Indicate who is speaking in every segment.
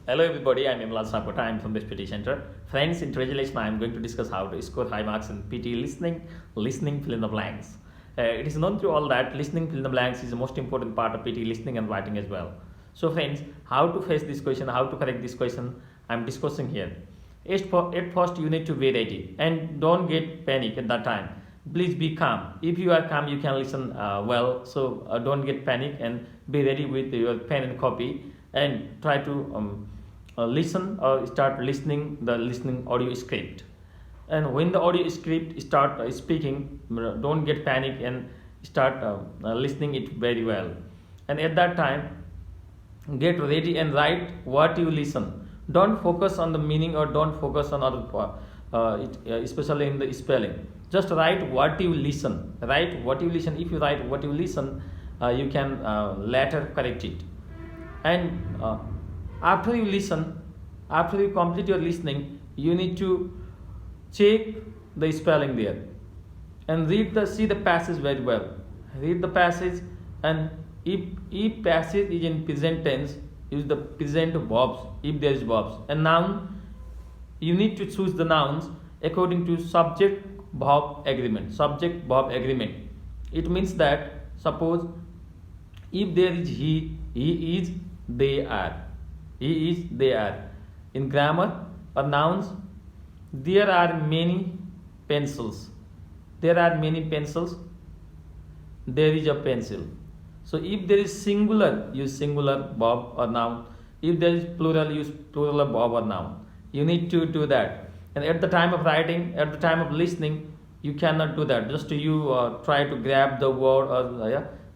Speaker 1: Hello everybody, I'm Imlan Sapota. I'm from this PTE Center. Friends, in today's lesson, I'm going to discuss how to score high marks in PTE listening fill in the blanks. It is known through all that listening fill in the blanks is the most important part of PTE listening and writing as well. So friends, how to face this question, how to correct this question, I'm discussing here. At first, you need to be ready and don't get panic at that time. Please be calm. If you are calm, you can listen well. So don't get panic and be ready with your pen and copy and try to listen or start listening the listening audio script. And when the audio script start speaking, don't get panic and start listening it very well. And at that time, get ready and write what you listen. Don't focus on the meaning or don't focus on other especially in the spelling. Just write what you listen. Write what you listen. If you write what you listen, you can later correct it. And after you listen, after you complete your listening, you need to check the spelling there and see the passage very well. Read the passage, and if passage is in present tense, use the present verbs if there is verbs. And noun, you need to choose the nouns according to subject verb agreement. Subject verb agreement. It means that suppose if there is he is, they are. He is, they are. In grammar or nouns, there are many pencils. There are many pencils. There is a pencil. So if there is singular, use singular verb or noun. If there is plural, use plural verb or noun. You need to do that. And at the time of writing, at the time of listening, you cannot do that. Just you try to grab the word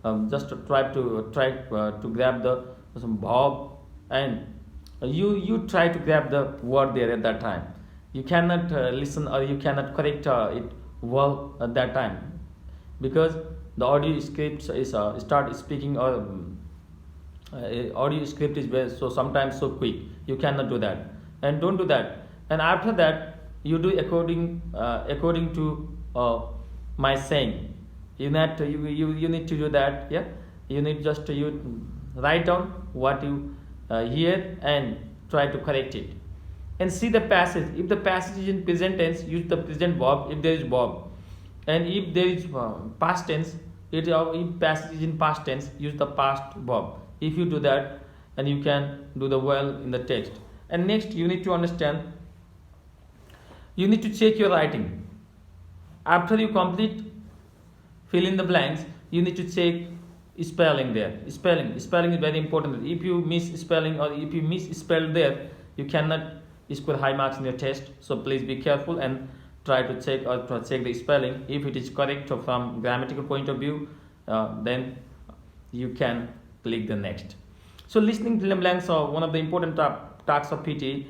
Speaker 1: or just try to grab the some verb, and you try to grab the word there at that time. You cannot listen or you cannot correct it well at that time, because the audio script is start speaking or audio script is very, so sometimes so quick. You cannot do that, and don't do that. And after that, you do according to my saying. You need to do that. Yeah, you need just to you write down what you hear and try to correct it. And see the passage. If the passage is in present tense, use the present verb if there is verb. And if there is past tense, if passage is in past tense, use the past verb. If you do that, and you can do the well in the text. And next, you need to understand, you need to check your writing. After you complete fill in the blanks, you need to check spelling there. Spelling is very important. If you miss spelling or if you misspell there, you cannot score high marks in your test. So please be careful and try to check the spelling. If it is correct from grammatical point of view, then you can click the next. So listening fill in blanks are one of the important tasks of PTE.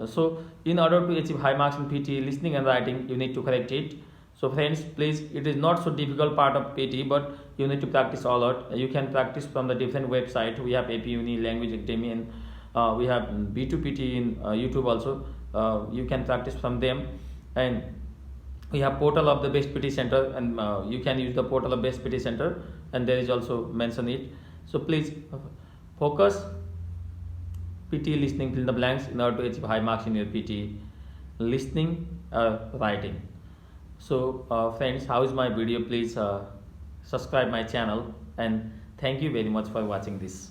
Speaker 1: So in order to achieve high marks in PTE listening and writing, you need to correct it. So friends, please, it is not so difficult part of PTE, but you need to practice a lot. You can practice from the different website. We have AP Uni, Language Academy, and we have B2PT in YouTube also. You can practice from them. And we have portal of the Best PTE Center, and you can use the portal of Best PTE Center, and there is also mention it. So please focus PTE listening fill in the blanks in order to achieve high marks in your PTE listening writing. So friends, how is my video? Please subscribe my channel, and thank you very much for watching this.